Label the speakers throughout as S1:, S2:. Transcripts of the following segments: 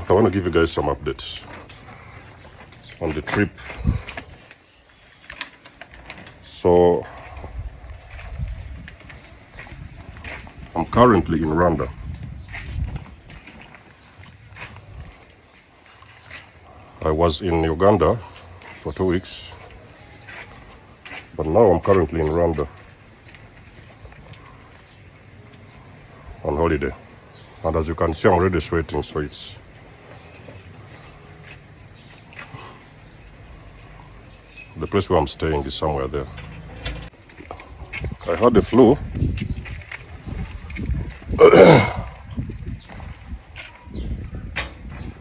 S1: I want to give you guys some updates on the trip. So I'm currently in Rwanda. I was in Uganda for 2 weeks, but now I'm currently in Rwanda on holiday. And as you can see, I'm already sweating, so it's the place where I'm staying is somewhere there. I had the flu.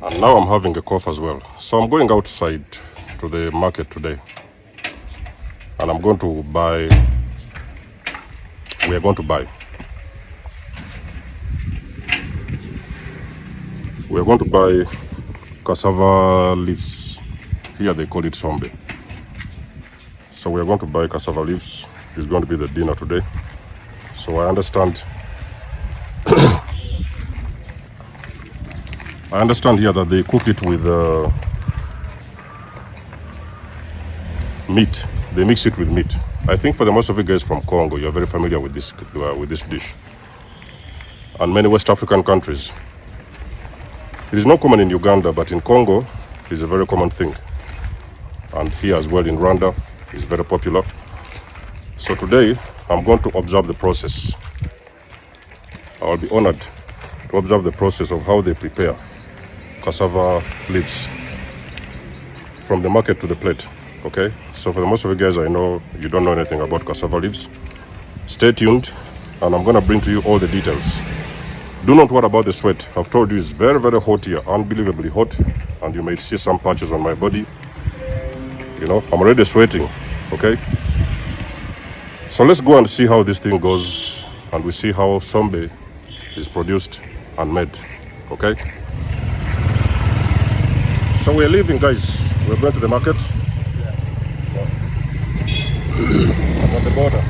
S1: And now I'm having a cough as well. So I'm going outside to the market today. And I'm going to buy, we are going to buy cassava leaves. Here they call it Sombe. So we are going to buy cassava leaves. It's going to be the dinner today. So I understand here that they cook it with meat. They mix it with meat. I think for the most of you guys from Congo, you're very familiar with this dish. And many West African countries. It is not common in Uganda, but in Congo, it is a very common thing. And here as well in Rwanda, it's very popular. So today, I'm going to observe the process. I'll be honored to observe the process of how they prepare cassava leaves from the market to the plate. Okay, so for the most of you guys, I know you don't know anything about cassava leaves. Stay tuned, and I'm gonna bring to you all the details. Do not worry about the sweat. I've told you it's very, very hot here, unbelievably hot, and you may see some patches on my body. You know, I'm already sweating. Okay, so let's go and see how this thing goes, and we see how Sombe is produced and made. Okay. So we're leaving, guys. We're going to the market. I'm on the border.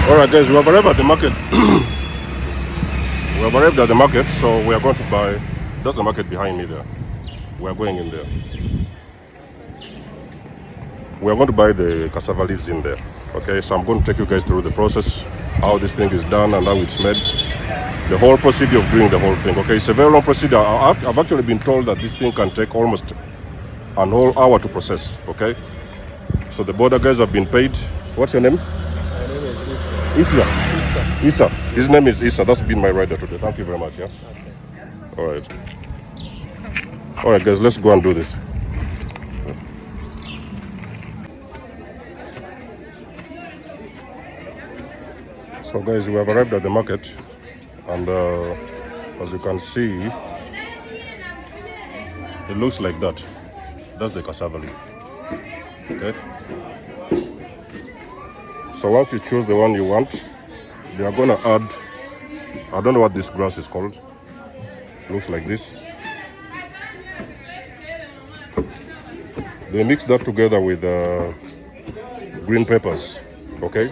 S1: Alright guys, we have arrived at the market. We have arrived at the market, so we are going to buy, that's the market behind me there. We are going in there. We are going to buy the cassava leaves in there. Okay, so I'm going to take you guys through the process, how this thing is done and how it's made. The whole procedure of doing the whole thing. Okay, it's a very long procedure. I've actually been told that this thing can take almost an whole hour to process. Okay, so the border guys have been paid. What's your name? Issa. Issa. His name is Issa. That's been my rider today. Thank you very much. Yeah. Okay. All right. All right, guys. Let's go and do this. So, guys, we have arrived at the market, and as you can see, it looks like that. That's the cassava leaf. Okay. So once you choose the one you want, they are going to add, I don't know what this grass is called. Looks like this. They mix that together with green peppers, okay?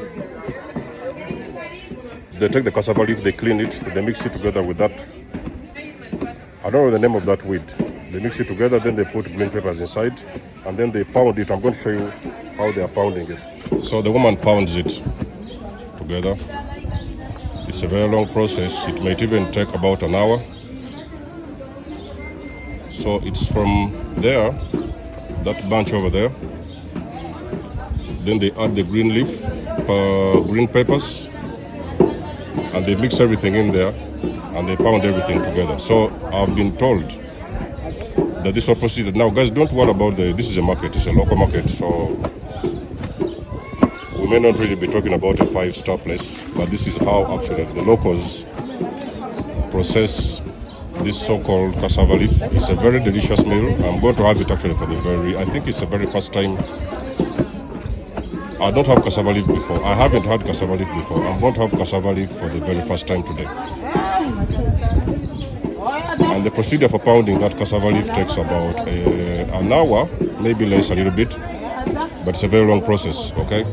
S1: They take the cassava leaf, they clean it, they mix it together with that. I don't know the name of that weed. They mix it together, then they put green peppers inside, and then they pound it. I'm going to show you how they are pounding it. So the woman pounds it together. It's a very long process. It might even take about an hour. So it's from there, that bunch over there. Then they add the green leaf, green peppers, and they mix everything in there, and they pound everything together. So I've been told that this is proceeded. Now, guys, don't worry about this is a market, it's a local market, so we may not really be talking about a 5-star place, but this is how actually the locals process this so-called cassava leaf. It's a very delicious meal. I'm going to have it actually for I think it's the very first time. I don't have cassava leaf before. I haven't had cassava leaf before. I'm going to have cassava leaf for the very first time today. And the procedure for pounding that cassava leaf takes about an hour, maybe less a little bit, but it's a very long process, okay?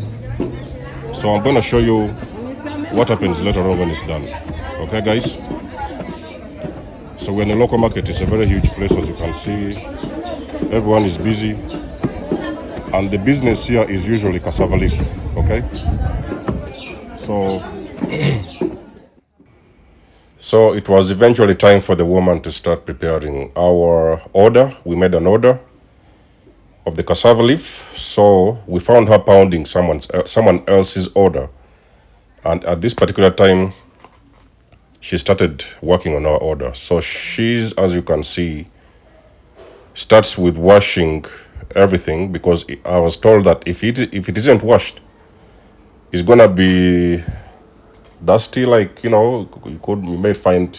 S1: So I'm going to show you what happens later on when it's done. Okay, guys? So we're in a local market. It's a very huge place, as you can see. Everyone is busy. And the business here is usually cassava leaf, okay? So it was eventually time for the woman to start preparing our order. We made an order of the cassava leaf. So we found her pounding someone else's order. And at this particular time, she started working on our order. So she's, as you can see, starts with washing everything, because I was told that if it isn't washed, it's gonna be dusty. Like, you know, you may find,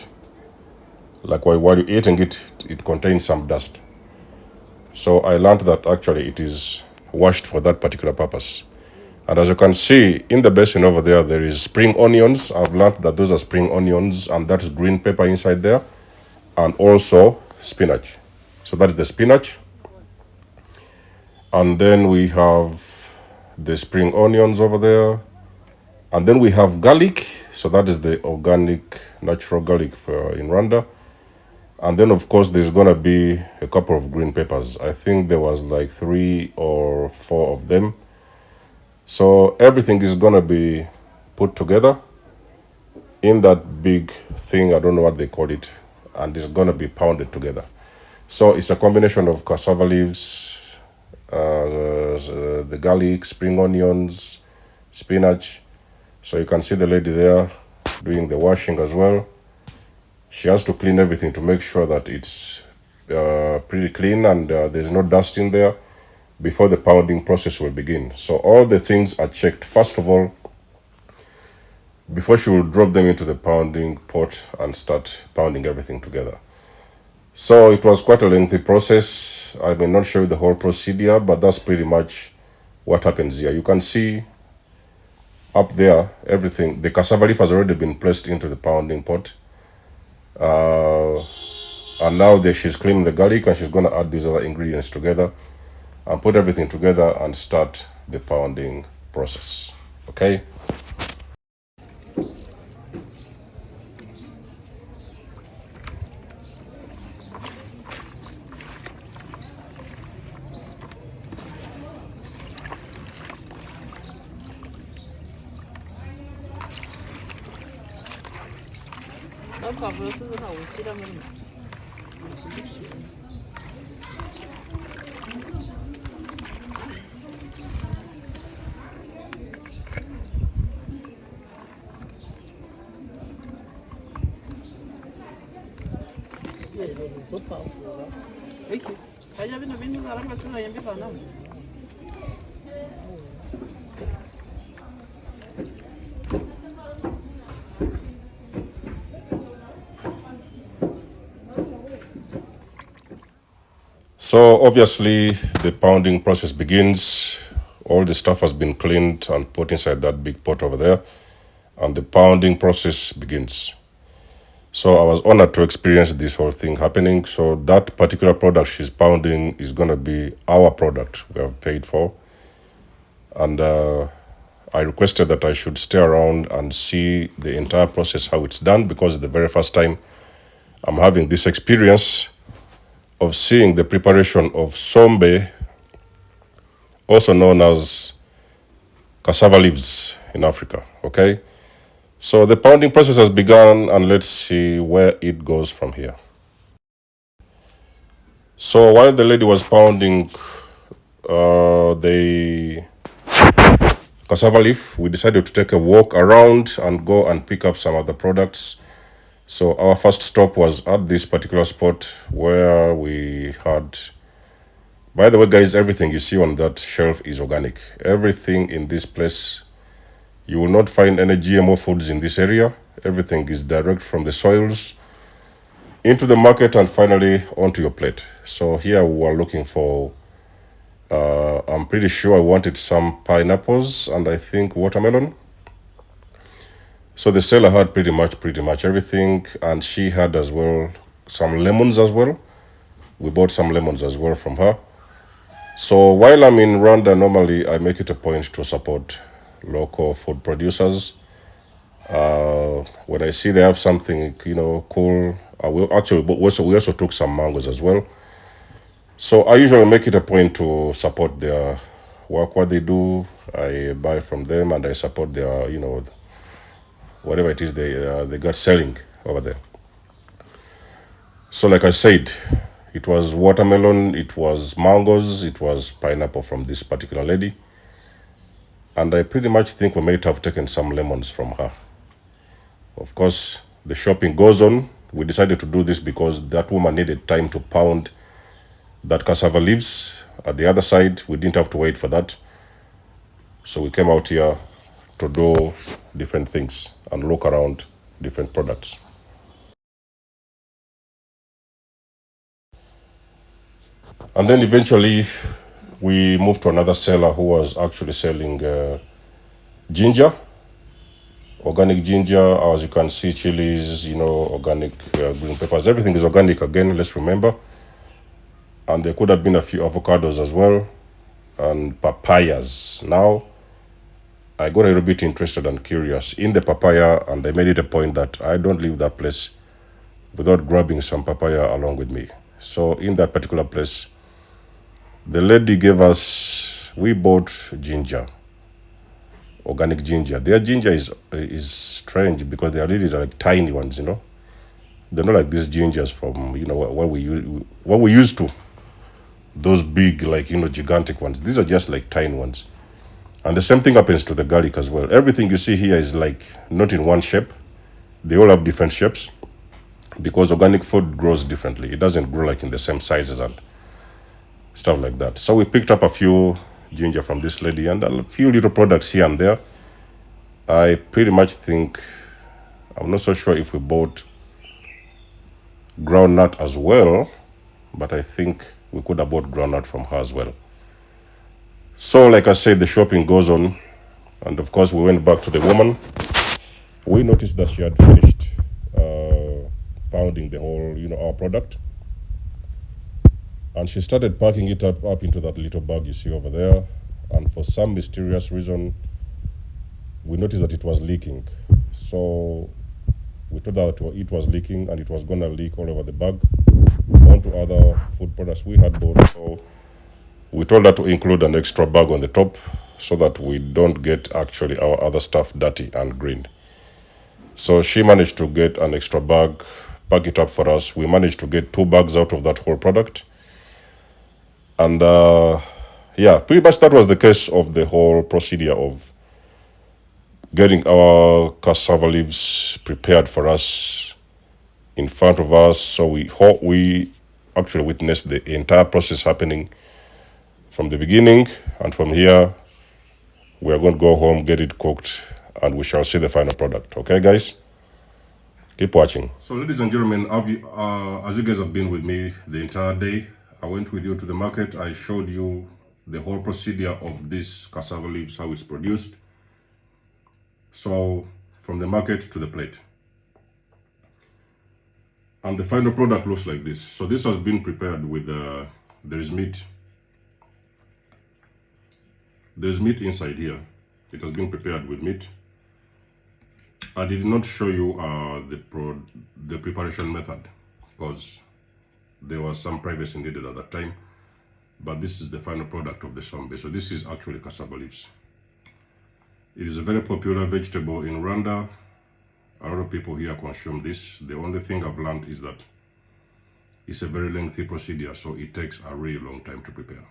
S1: like, while you're eating it, it contains some dust. So I learned that actually it is washed for that particular purpose. And as you can see in the basin over there, there is spring onions. I've learned that those are spring onions, and that is green pepper inside there, and also spinach. So that's the spinach. And then we have the spring onions over there. And then we have garlic. So that is the organic, natural garlic in Rwanda. And then, of course, there's going to be a couple of green peppers. I think there was like 3 or 4 of them. So everything is going to be put together in that big thing. I don't know what they call it. And it's going to be pounded together. So it's a combination of cassava leaves, the garlic, spring onions, spinach. So you can see the lady there doing the washing as well. She has to clean everything to make sure that it's pretty clean and there's no dust in there before the pounding process will begin. So all the things are checked first of all before she will drop them into the pounding pot and start pounding everything together. So it was quite a lengthy process. I may not show you the whole procedure, but that's pretty much what happens here. You can see up there, everything, the cassava leaf has already been placed into the pounding pot. And now she's cleaning the garlic, and she's going to add these other ingredients together and put everything together and start the pounding process. Okay? So obviously the pounding process begins. All the stuff has been cleaned and put inside that big pot over there, and the pounding process begins. So I was honored to experience this whole thing happening. So that particular product she's pounding is going to be our product we have paid for. And I requested that I should stay around and see the entire process, how it's done, because it's the very first time I'm having this experience of seeing the preparation of Sombe, also known as cassava leaves in Africa, okay? So the pounding process has begun, and let's see where it goes from here. So while the lady was pounding the cassava leaf, we decided to take a walk around and go and pick up some of the products. So our first stop was at this particular spot where we had, by the way, guys, everything you see on that shelf is organic. Everything in this place, you will not find any GMO foods in this area. Everything is direct from the soils into the market and finally onto your plate. So here we are looking for, I'm pretty sure I wanted some pineapples and I think watermelon. So the seller had pretty much everything, and she had as well some lemons as well. We bought some lemons as well from her. So while I'm in Rwanda, normally I make it a point to support local food producers. When I see they have something, cool, I will actually, but we also took some mangoes as well. So I usually make it a point to support their work, what they do. I buy from them and I support their, whatever it is they got selling over there. So like I said, it was watermelon, it was mangoes, it was pineapple from this particular lady. And I pretty much think we might have taken some lemons from her. Of course, the shopping goes on. We decided to do this because that woman needed time to pound that cassava leaves. At the other side, we didn't have to wait for that. So we came out here to do different things and look around different products. And then eventually we moved to another seller who was actually selling ginger, organic ginger, as you can see, chilies, organic green peppers. Everything is organic again, let's remember. And there could have been a few avocados as well and papayas. Now, I got a little bit interested and curious in the papaya, and I made it a point that I don't leave that place without grabbing some papaya along with me. So in that particular place, the lady gave us, we bought ginger, organic ginger. Their ginger is strange because they are really like tiny ones, They're not like these gingers from, what we used to. Those big, like, gigantic ones. These are just like tiny ones. And the same thing happens to the garlic as well. Everything you see here is like not in one shape. They all have different shapes because organic food grows differently. It doesn't grow like in the same sizes and stuff like that. So we picked up a few ginger from this lady and a few little products here and there. I pretty much think, I'm not so sure if we bought groundnut as well, but I think we could have bought groundnut from her as well. So like I said, the shopping goes on, and of course we went back to the woman. We noticed that she had finished pounding the whole, our product, and she started packing it up into that little bag you see over there. And for some mysterious reason, we noticed that it was leaking. So we told her that it was leaking and it was gonna leak all over the bag onto other food products we had bought. So we told her to include an extra bag on the top so that we don't get actually our other stuff dirty and green. So she managed to get an extra bag, pack it up for us. We managed to get 2 bags out of that whole product. And yeah, pretty much that was the case of the whole procedure of getting our cassava leaves prepared for us in front of us. So we actually witnessed the entire process happening from the beginning, and from here we are going to go home, get it cooked, and we shall see the final product. Okay, guys? Keep watching. So, ladies and gentlemen, as you guys have been with me the entire day, I went with you to the market. I showed you the whole procedure of this cassava leaves, how it's produced. So, from the market to the plate. And the final product looks like this. So this has been prepared with, there is meat. There's meat inside here. It has been prepared with meat. I did not show you the preparation method because there was some privacy needed at that time. But this is the final product of the sombe. So this is actually cassava leaves. It is a very popular vegetable in Rwanda. A lot of people here consume this. The only thing I've learned is that it's a very lengthy procedure, so it takes a really long time to prepare.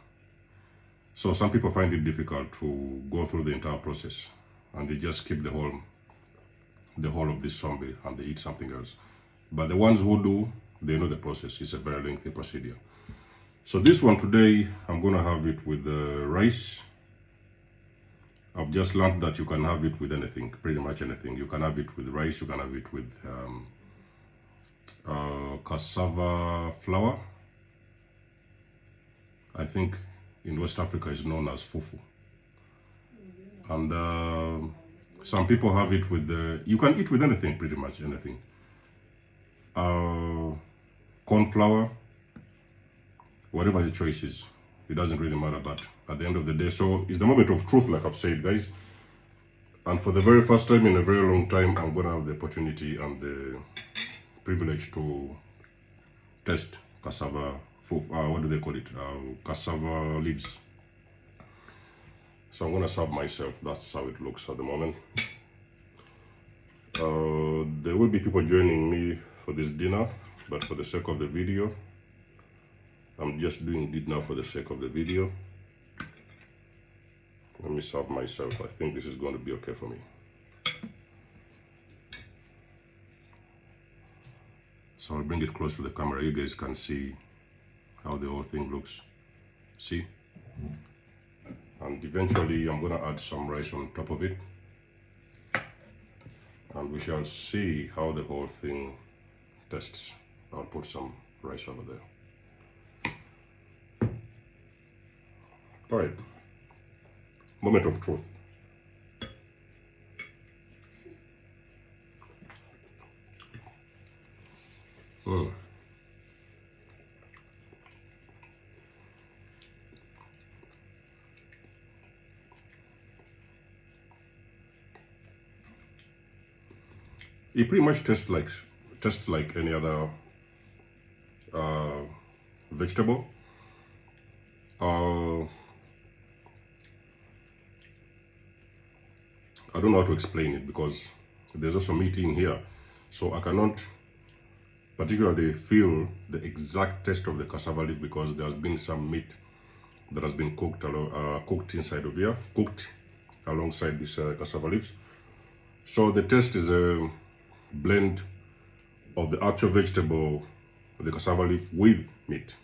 S1: So some people find it difficult to go through the entire process, and they just skip the whole of this sombe and they eat something else. But the ones who do, they know the process. It's a very lengthy procedure. So this one today, I'm gonna have it with rice. I've just learned that you can have it with anything, pretty much anything. You can have it with rice, you can have it with cassava flour. I think in West Africa is known as fufu. And some people have it with you can eat with anything, pretty much anything. Corn flour, whatever your choice is, it doesn't really matter. But at the end of the day, so it's the moment of truth, like I've said, guys. And for the very first time in a very long time, I'm gonna have the opportunity and the privilege to test cassava, what do they call it? Cassava leaves. So I'm gonna serve myself. That's how it looks at the moment. There will be people joining me for this dinner, but for the sake of the video, I'm just doing it now for the sake of the video. Let me serve myself. I think this is going to be okay for me. So I'll bring it close to the camera. You guys can see how the whole thing looks. See? And eventually I'm gonna add some rice on top of it. And we shall see how the whole thing tastes. I'll put some rice over there. All right. Moment of truth. It pretty much tastes like any other vegetable. I don't know how to explain it because there's also meat in here, so I cannot particularly feel the exact taste of the cassava leaf because there's been some meat that has been cooked inside of here, cooked alongside this cassava leaves. So the taste is a blend of the actual vegetable, the cassava leaf, with meat.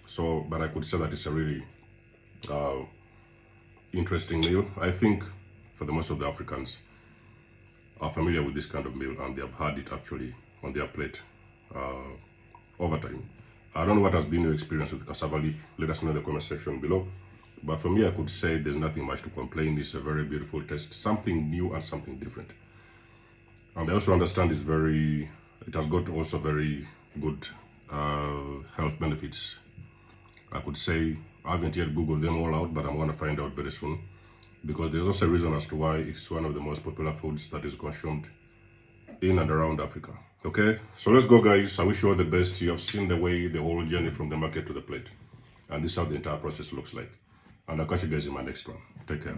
S1: So, but I could say that it's a really interesting meal. I think for the most of the Africans are familiar with this kind of meal and they have had it actually on their plate over time. I don't know what has been your experience with cassava leaf. Let us know in the comment section below. But for me, I could say there's nothing much to complain. It's a very beautiful taste, something new and something different. And I also understand it has got also very good health benefits. I could say I haven't yet Googled them all out, but I'm going to find out very soon. Because there's also a reason as to why it's one of the most popular foods that is consumed in and around Africa. Okay, so let's go, guys. I wish you all the best. You have seen the whole journey from the market to the plate. And this is how the entire process looks like. And I'll catch you guys in my next one. Take care.